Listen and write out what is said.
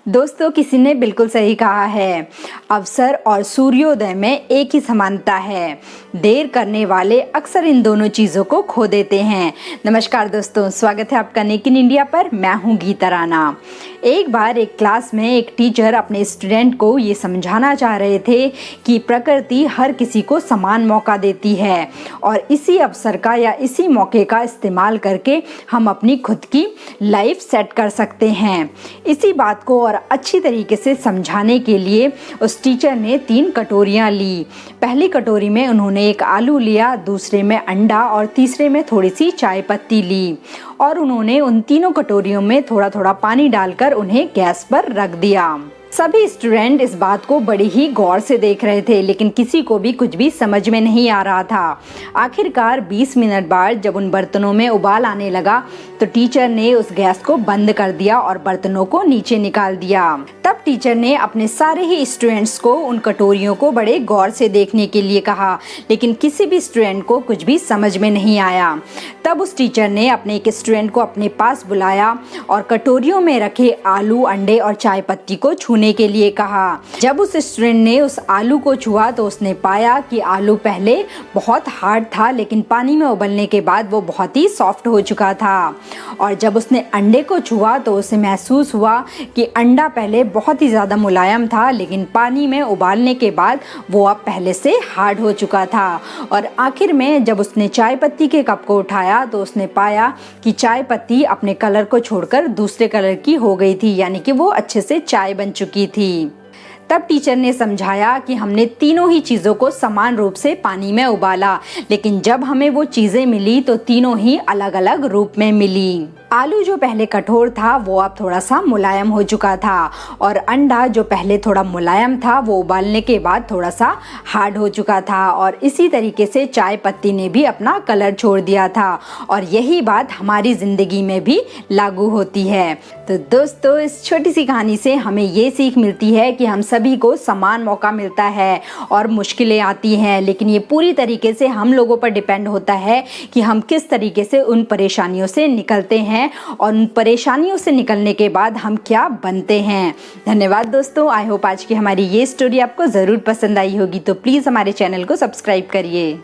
दोस्तों, किसी ने बिल्कुल सही कहा है, अवसर और सूर्योदय में एक ही समानता है। देर करने वाले अक्सर इन दोनों चीज़ों को खो देते हैं। नमस्कार दोस्तों, स्वागत है आपका नेक इन इंडिया पर। मैं हूं गीता राणा। एक बार एक क्लास में एक टीचर अपने स्टूडेंट को ये समझाना चाह रहे थे कि प्रकृति हर किसी को समान मौका देती है और इसी अवसर का या इसी मौके का इस्तेमाल करके हम अपनी खुद की लाइफ सेट कर सकते हैं। इसी बात को और अच्छी तरीके से समझाने के लिए उस टीचर ने 3 कटोरियाँ ली। पहली कटोरी में उन्होंने एक आलू लिया, दूसरे में अंडा और तीसरे में थोड़ी सी चाय पत्ती ली और उन्होंने उन तीनों कटोरियों में थोड़ा थोड़ा पानी डालकर उन्हें गैस पर रख दिया। सभी स्टूडेंट इस बात को बड़ी ही गौर से देख रहे थे, लेकिन किसी को भी कुछ भी समझ में नहीं आ रहा था। आखिरकार 20 मिनट बाद जब उन बर्तनों में उबाल आने लगा तो टीचर ने उस गैस को बंद कर दिया और बर्तनों को नीचे निकाल दिया। तब टीचर ने अपने सारे ही स्टूडेंट्स को उन कटोरियों को बड़े गौर से देखने के लिए कहा, लेकिन किसी भी स्टूडेंट को कुछ भी समझ में नहीं आया। तब उस टीचर ने अपने एक स्टूडेंट को अपने पास बुलाया और कटोरियों में रखे आलू, अंडे और चाय पत्ती को छूने के लिए कहा। जब उस स्टूडेंट ने उस आलू को छुआ तो उसने पाया कि आलू पहले बहुत हार्ड था, लेकिन पानी में उबलने के बाद वो बहुत ही सॉफ्ट हो चुका था। और जब उसने अंडे को छुआ तो उसे महसूस हुआ कि अंडा पहले बहुत ही ज़्यादा मुलायम था, लेकिन पानी में उबालने के बाद वो अब पहले से हार्ड हो चुका था। और आखिर में जब उसने चाय पत्ती के कप को उठाया तो उसने पाया कि चाय पत्ती अपने कलर को छोड़कर दूसरे कलर की हो गई थी, यानी कि वो अच्छे से चाय बन चुकी थी। तब टीचर ने समझाया कि हमने तीनों ही चीज़ों को समान रूप से पानी में उबाला, लेकिन जब हमें वो चीज़ें मिली तो तीनों ही अलग अलग रूप में मिली। आलू जो पहले कठोर था वो अब थोड़ा सा मुलायम हो चुका था और अंडा जो पहले थोड़ा मुलायम था वो उबालने के बाद थोड़ा सा हार्ड हो चुका था। और इसी तरीके से चाय पत्ती ने भी अपना कलर छोड़ दिया था और यही बात हमारी ज़िंदगी में भी लागू होती है। तो दोस्तों, इस छोटी सी कहानी से हमें ये सीख मिलती है कि हम सभी को समान मौका मिलता है और मुश्किलें आती हैं, लेकिन ये पूरी तरीके से हम लोगों पर डिपेंड होता है कि हम किस तरीके से उन परेशानियों से निकलते हैं और उन परेशानियों से निकलने के बाद हम क्या बनते हैं। धन्यवाद दोस्तों। आई होप आज की हमारी ये स्टोरी आपको ज़रूर पसंद आई होगी, तो प्लीज़ हमारे चैनल को सब्सक्राइब करिए।